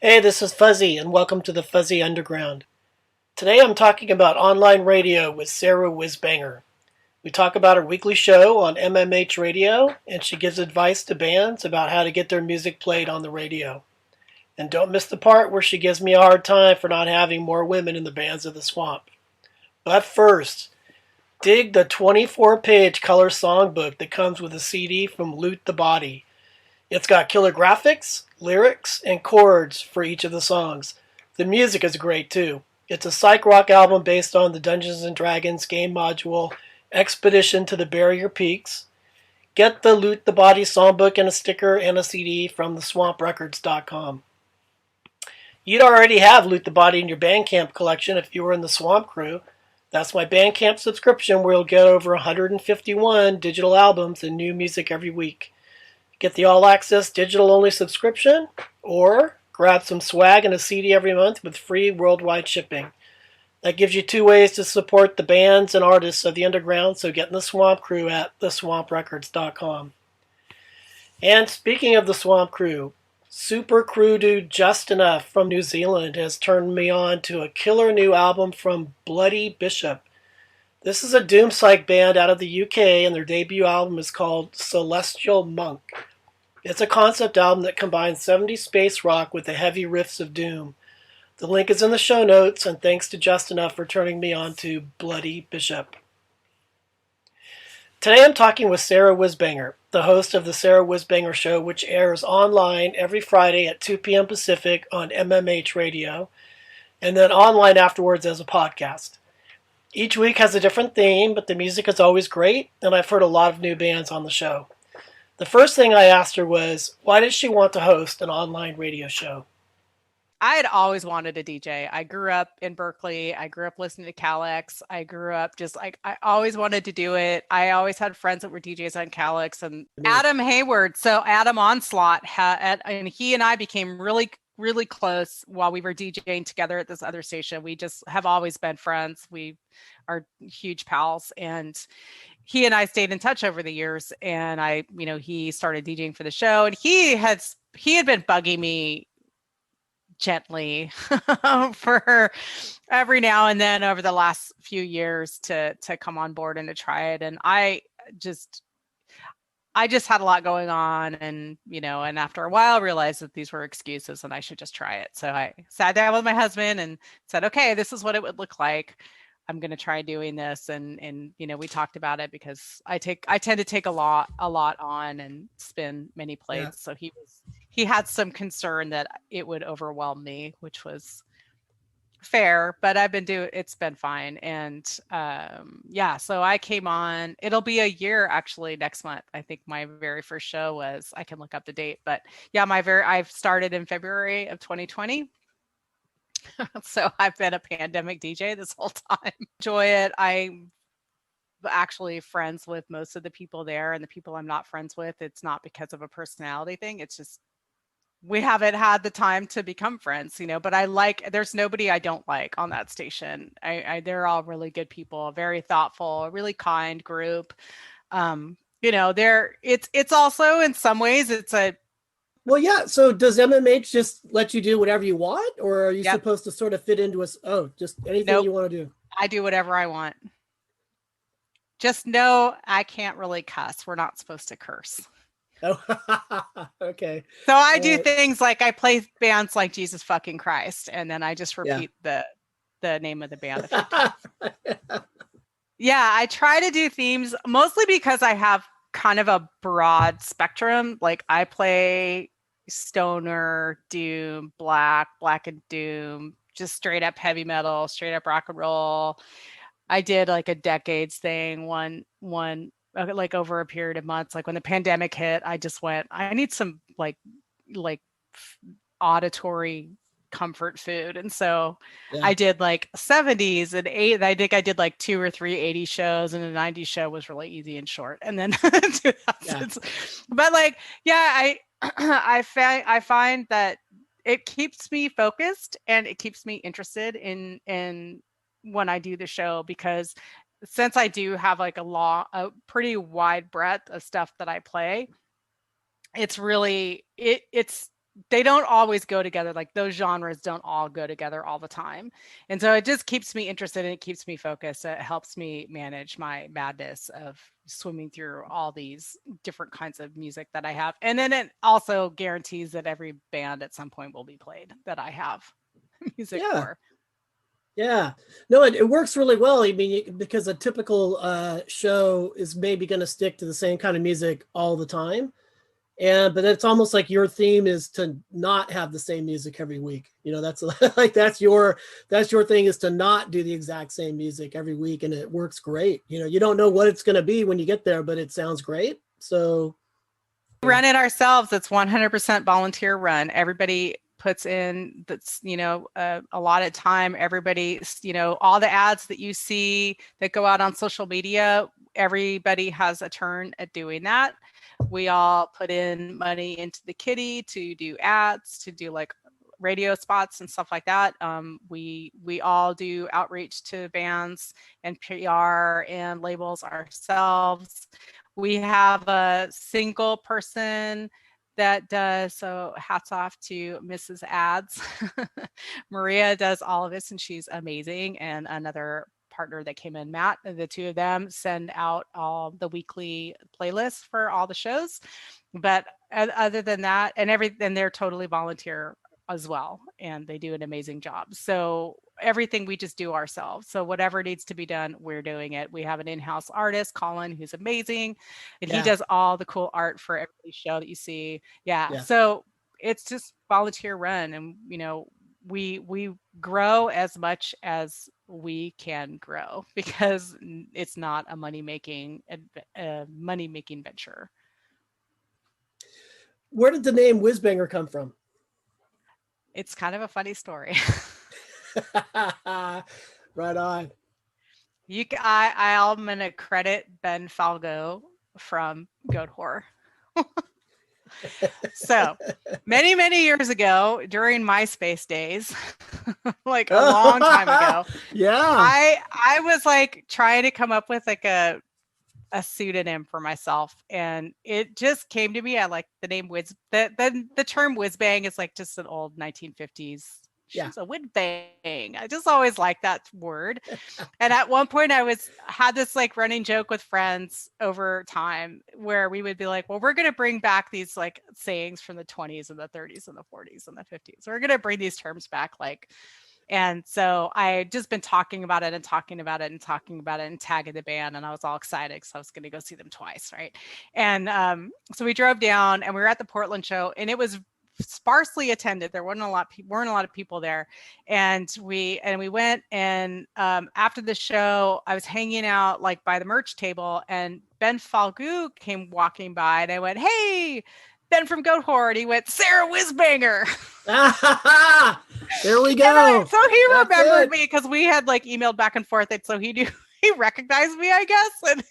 Hey, this is Fuzzy, and welcome to the Fuzzy Underground. Today I'm talking about online radio with Sara Whizbanger. We talk about her weekly show on MMH Radio, and she gives advice to bands about how to get their music played on the radio. And don't miss the part where she gives me a hard time for not having more women in the bands of the swamp. But first, dig the 24-page color songbook that comes with a CD from Loot the Body. It's got killer graphics, lyrics, and chords for each of the songs. The music is great too. It's a psych rock album based on the Dungeons & Dragons game module Expedition to the Barrier Peaks. Get the Loot the Body songbook and a sticker and a CD from theswamprecords.com. You'd already have Loot the Body in your Bandcamp collection if you were in the Swamp Krewe. That's my Bandcamp subscription where you'll get over 151 digital albums and new music every week. Get the all-access digital-only subscription, or grab some swag and a CD every month with free worldwide shipping. That gives you two ways to support the bands and artists of the underground, so get in the Swamp Krewe at theswamprecords.com. And speaking of the Swamp Krewe, super crew dude Justinuff from New Zealand has turned me on to a killer new album from Bloody Bishop. This is a doom psych band out of the UK, and their debut album is called Celestial Monk. It's a concept album that combines 70s space rock with the heavy riffs of doom. The link is in the show notes, and thanks to Justinuff for turning me on to Bloody Bishop. Today I'm talking with Sara Whizbanger, the host of the Sara Whizbanger Show, which airs online every Friday at 2 p.m. Pacific on MMH Radio, and then online afterwards as a podcast. Each week has a different theme, but the music is always great, and I've heard a lot of new bands on the show. The first thing I asked her was, why did she want to host an online radio show? I had always wanted a DJ. I grew up in Berkeley. I grew up listening to Calix. I grew up just like, I always wanted to do it. I always had friends that were DJs on Calix, and Adam Hayward. So Adam Onslaught and he and I became really close while we were DJing together at this other station. We just have always been friends. We are huge pals, and he and I stayed in touch over the years. And he started DJing for the show, and he had been bugging me gently for every now and then over the last few years to come on board and to try it. And I just had a lot going on, and after a while realized that these were excuses and I should just try it. So I sat down with my husband and said, okay, this is what it would look like. I'm going to try doing this. And we talked about it because I tend to take a lot on and spin many plates. Yeah. So he had some concern that it would overwhelm me, which was fair, but it's been fine. And so I came on, it'll be a year actually next month. I think my very first show was, I can look up the date, but yeah, I've started in February of 2020. So I've been a pandemic DJ this whole time. Enjoy it. I'm actually friends with most of the people there, and the people I'm not friends with, it's not because of a personality thing. It's just, we haven't had the time to become friends, but there's nobody I don't like on that station. They're all really good people, very thoughtful, a really kind group. It's also in some ways Well, yeah. So does MMH just let you do whatever you want, or are you supposed to sort of fit into just anything you want to do? I do whatever I want. Just know I can't really cuss. We're not supposed to curse. Oh, okay. So I do things like I play bands like Jesus fucking Christ, and then I just repeat the name of the band a few times. Yeah, I try to do themes mostly because I have kind of a broad spectrum. Like I play stoner, doom, black and doom, just straight up heavy metal, straight up rock and roll. I did like a decades thing, one like over a period of months. Like when the pandemic hit, I just went, I need some like auditory comfort food. And so I did like 70s and 80s. I think I did like 2 or 3 80s shows, and the 90s show was really easy and short. And then 2000s. But like, I find that it keeps me focused and it keeps me interested in when I do the show, because since I do have like a pretty wide breadth of stuff that I play, it's really, it's they don't always go together. Like those genres don't all go together all the time. And so it just keeps me interested and it keeps me focused. It helps me manage my madness of swimming through all these different kinds of music that I have. And then it also guarantees that every band at some point will be played that I have music for. Yeah, no, it works really well. I mean, because a typical show is maybe going to stick to the same kind of music all the time. But it's almost like your theme is to not have the same music every week. You know, that's like, that's your thing, is to not do the exact same music every week. And it works great. You know, you don't know what it's going to be when you get there, but it sounds great. So we run it ourselves. It's 100% volunteer run. Everybody puts in that's, you know, a lot of time. Everybody, you know, all the ads that you see that go out on social media, everybody has a turn at doing that. We all put in money into the kitty to do ads, to do like radio spots and stuff like that. We all do outreach to bands and PR and labels ourselves. We have a single person that does, so hats off to Mrs. Ads. Maria does all of this and she's amazing. And another partner that came in, Matt, the two of them send out all the weekly playlists for all the shows. But other than that, and they're totally volunteer as well, and they do an amazing job. So everything we just do ourselves. So whatever needs to be done, we're doing it. We have an in-house artist, Colin, who's amazing, and he does all the cool art for every show that you see. So it's just volunteer run, and you know, we grow as much as we can grow because it's not a money-making venture. Where did the name Whizbanger come from? It's kind of a funny story. Right on. I'm gonna credit Ben Falgo from Goat Whore. So many years ago, during MySpace days, like a long time ago, I was like trying to come up with like a pseudonym for myself, and it just came to me. I like the name the term whiz-bang is like just an old 1950s. She's a whiz-bang. I just always liked that word. And at one point I had this like running joke with friends over time where we would be like, well, we're going to bring back these like sayings from the 20s and the 30s and the 40s and the 50s. We're going to bring these terms back, like. And so I had just been talking about it and tagging the band, and I was all excited because I was going to go see them twice, right? And so we drove down, and we were at the Portland show, and it was sparsely attended. There weren't a lot of people there, and we went, and after the show, I was hanging out like by the merch table, and Ben Falgu came walking by, and I went, "Hey, Ben from Goat Whore," and he went, "Sara Whizbanger." There we go. So he remembered me because we had like emailed back and forth, and so he recognized me, I guess. And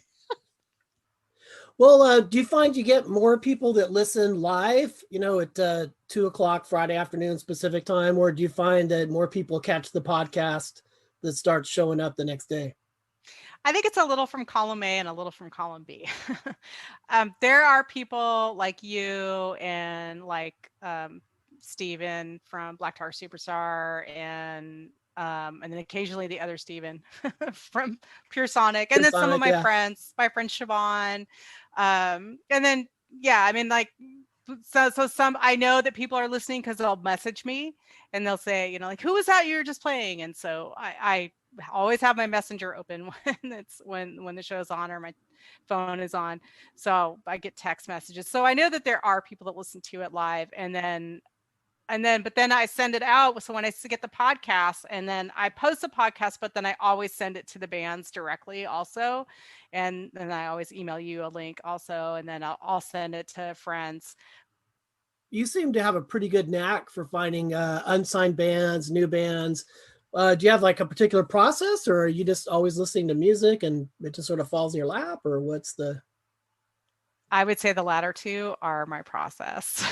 well, do you find you get more people that listen live, you know, at 2:00 Friday afternoon specific time, or do you find that more people catch the podcast that starts showing up the next day? I think it's a little from column A and a little from column B. There are people like you and like Steven from Black Tar Superstar, and then occasionally the other Steven from Puresonic, and then some of my friends, my friend Siobhan, and then I mean, like, so some, I know that people are listening because they'll message me and they'll say, you know, like, who was that you were just playing? And so I always have my messenger open when the show's on or my phone is on, so I get text messages. So I know that there are people that listen to it live, but then I send it out. So when I get the podcast, and then I post the podcast, but then I always send it to the bands directly also. And then I always email you a link also. And then I'll send it to friends. You seem to have a pretty good knack for finding unsigned bands, new bands. Do you have like a particular process, or are you just always listening to music and it just sort of falls in your lap, or what's the? I would say the latter two are my process.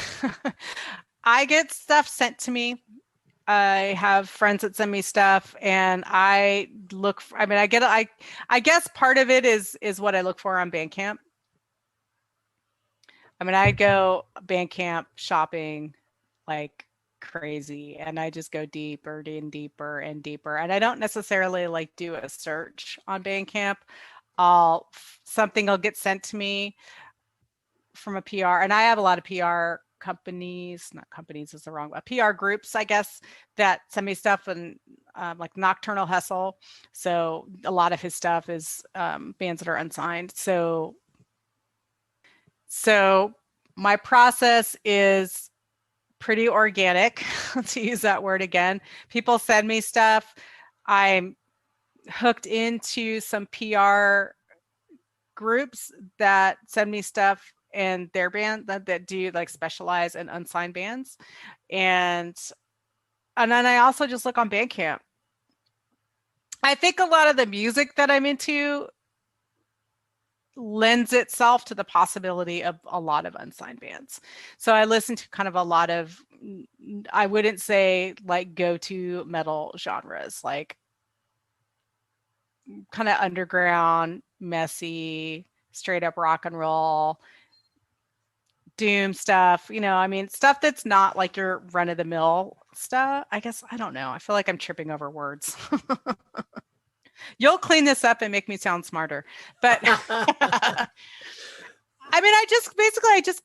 I get stuff sent to me. I have friends that send me stuff, and I look. I guess part of it is what I look for on Bandcamp. I mean, I go Bandcamp shopping like crazy, and I just go deeper and deeper and deeper. And I don't necessarily like do a search on Bandcamp. Something will get sent to me from a PR, and I have a lot of PR companies, not companies is the wrong, PR groups, I guess, that send me stuff, and like Nocturnal Hustle. So a lot of his stuff is bands that are unsigned. So my process is pretty organic, to use that word again. People send me stuff. I'm hooked into some PR groups that send me stuff and their band that do like specialize in unsigned bands. And then I also just look on Bandcamp. I think a lot of the music that I'm into lends itself to the possibility of a lot of unsigned bands. So I listen to kind of a lot of, I wouldn't say like go-to metal genres, like kind of underground, messy, straight up rock and roll, doom stuff, I mean, stuff that's not like your run of the mill stuff. I guess, I don't know. I feel like I'm tripping over words. You'll clean this up and make me sound smarter. But I mean, I just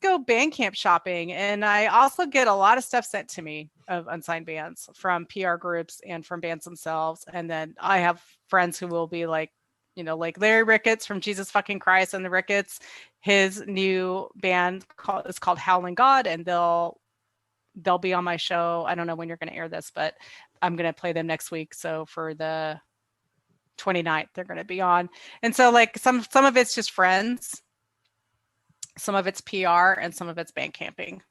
go Bandcamp shopping, and I also get a lot of stuff sent to me of unsigned bands from PR groups and from bands themselves. And then I have friends who will be like, like Larry Ricketts from Jesus Fucking Christ and the Ricketts. His new band is called Howling God, and they'll be on my show. I don't know when you're going to air this, but I'm going to play them next week. So for the 29th, they're going to be on. And so like some of it's just friends, some of it's PR, and some of it's Bandcamping.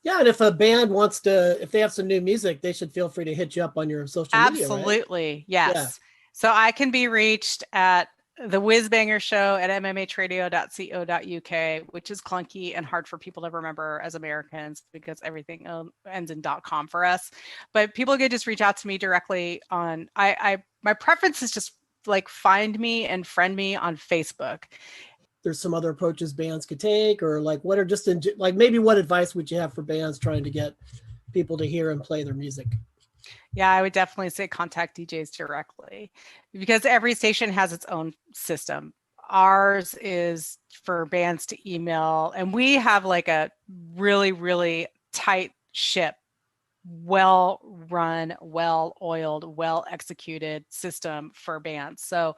Yeah, and if a band if they have some new music, they should feel free to hit you up on your social media. Absolutely, right? yes. Yeah. So I can be reached at the Whizbanger Show at mmhradio.co.uk, which is clunky and hard for people to remember as Americans because everything ends in .com for us. But people could just reach out to me directly on. My preference is just like find me and friend me on Facebook. There's some other approaches bands could take, or like what are just like maybe what advice would you have for bands trying to get people to hear and play their music? Yeah, I would definitely say contact DJs directly because every station has its own system. Ours is for bands to email, and we have like a really, really tight ship, well run, well oiled, well executed system for bands. So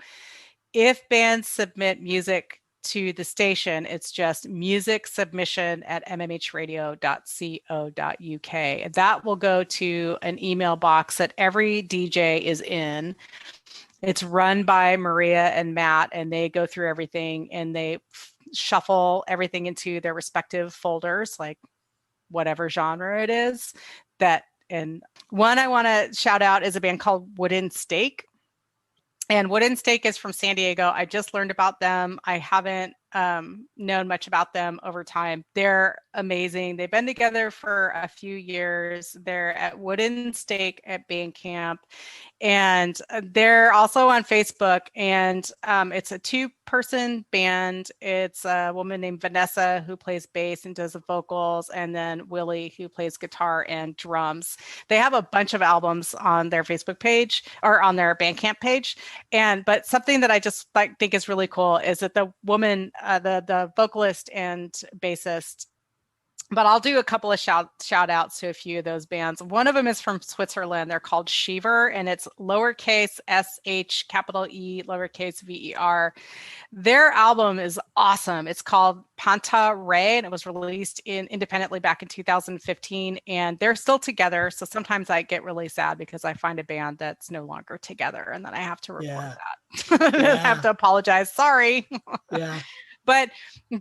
if bands submit music to the station, it's just musicsubmission@mmhradio.co.uk. And that will go to an email box that every DJ is in. It's run by Maria and Matt, and they go through everything and they shuffle everything into their respective folders, like whatever genre it is. And one I want to shout out is a band called Wooden Stake. And Wooden Stake is from San Diego. I just learned about them. I haven't known much about them over time. They're amazing. They've been together for a few years. They're at Wooden Stake at Bandcamp. And they're also on Facebook. And it's a 2-person band. It's a woman named Vanessa who plays bass and does the vocals. And then Willie who plays guitar and drums. They have a bunch of albums on their Facebook page or on their Bandcamp page. But something that I just think is really cool is that the woman, the vocalist and bassist, but I'll do a couple of shout outs to a few of those bands. One of them is from Switzerland. They're called Shiver, and it's lowercase sh, capital E, lowercase ver. Their album is awesome. It's called Panta Ray, and it was released independently back in 2015. And they're still together. So sometimes I get really sad because I find a band that's no longer together, and then I have to report that. I have to apologize. Sorry. Yeah. But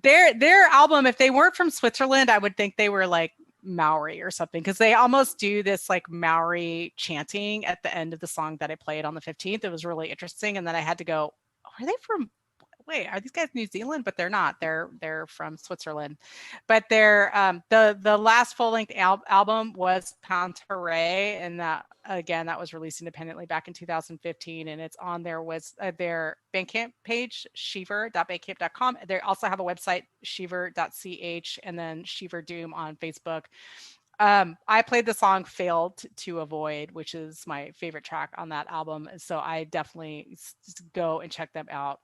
their album, if they weren't from Switzerland, I would think they were like Maori or something, because they almost do this like Maori chanting at the end of the song that I played on the 15th. It was really interesting. And then I had to go, are they from, wait, are these guys New Zealand? But they're not. They're from Switzerland. But they're the last full-length album was Pantaray, and that was released independently back in 2015, and it's on their Bandcamp page, shiver.bandcamp.com. They also have a website, shiver.ch, and then Shiver Doom on Facebook. I played the song Failed to Avoid, which is my favorite track on that album. So I definitely go and check them out.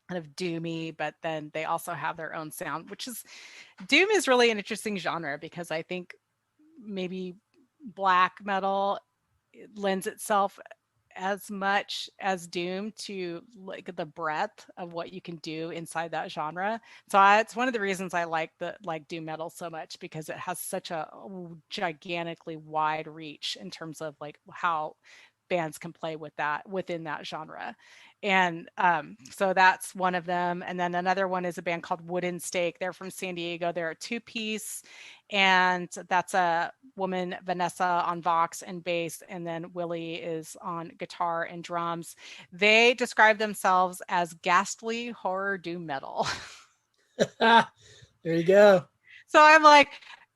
Kind of doomy, but then they also have their own sound, which is doom is really an interesting genre because I think maybe black metal lends itself as much as doom to like the breadth of what you can do inside that genre. So it's one of the reasons I like doom metal so much, because it has such a gigantically wide reach in terms of like how bands can play with that within that genre. And so that's one of them. And then another one is a band called Wooden Stake. They're from San Diego. They're a two-piece, and that's a woman, Vanessa, on Vox and bass, and then Willie is on guitar and drums. They describe themselves as ghastly horror doom metal. There you go. So I'm like,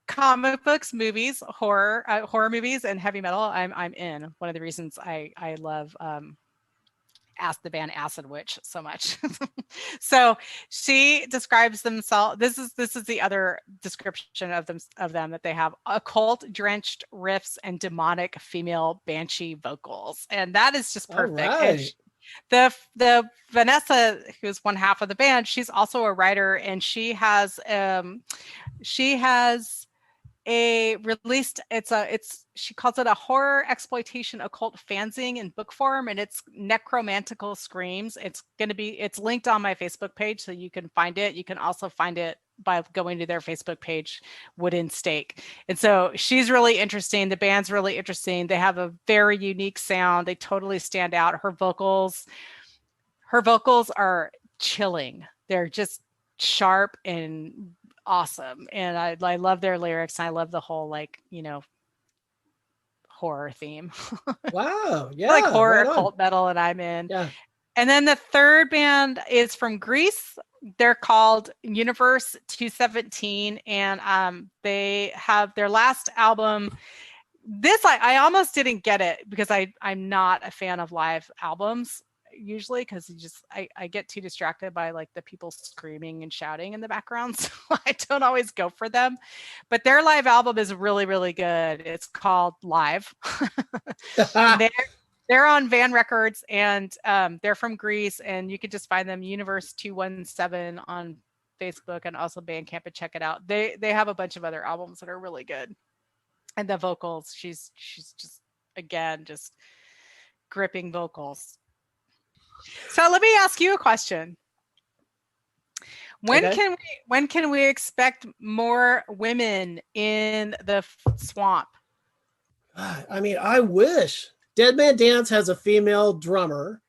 comic books, movies, horror movies, and heavy metal. I'm in. One of the reasons I love the band Acid Witch so much. So she describes themselves. This is the other description of them that they have: occult drenched riffs and demonic female banshee vocals, and that is just perfect. Right. The Vanessa, who's one half of the band, she's also a writer, and she has a released she calls it a horror exploitation occult fanzine in book form, and it's Necromantical Screams. It's linked on my Facebook page, so you can find it. You can also find it by going to their Facebook page, Wooden Stake. And so she's really interesting. The band's really interesting. They have a very unique sound. They totally stand out. Her vocals are chilling. They're just sharp and awesome, and I love their lyrics, and I love the whole horror theme. Wow. Yeah. Like horror, cult metal, and I'm in. Yeah. And then the third band is from Greece. They're called Universe 217, and they have their last album. This I almost didn't get it because I'm not a fan of live albums usually, because I get too distracted by like the people screaming and shouting in the background, so I don't always go for them. But their live album is really, really good. It's called Live. They're on Van Records, and they're from Greece, and you can just find them Universe 217 on Facebook and also Bandcamp, and check it out. They have a bunch of other albums that are really good. And the vocals, she's just, again, just gripping vocals. So let me ask you a question. When can we expect more women in the swamp? I mean, I wish. Dead Man Dance has a female drummer,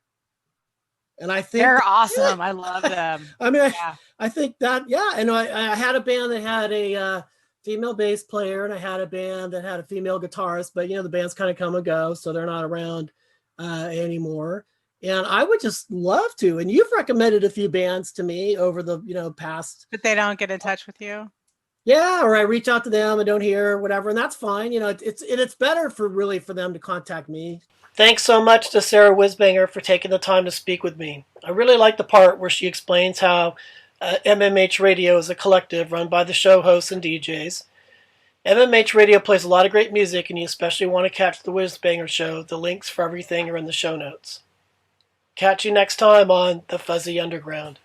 and I think they're awesome. I love them. I mean, I think that, and I had a band that had a female bass player, and I had a band that had a female guitarist, but the bands kind of come and go, so they're not around anymore. And I would just love to. And you've recommended a few bands to me over the past. But they don't get in touch with you? Yeah, or I reach out to them and don't hear whatever, and that's fine. It's better for them to contact me. Thanks so much to Sara Whizbanger for taking the time to speak with me. I really like the part where she explains how MMH Radio is a collective run by the show hosts and DJs. MMH Radio plays a lot of great music, and you especially want to catch the Whizbanger Show. The links for everything are in the show notes. Catch you next time on The Fuzzy Underground.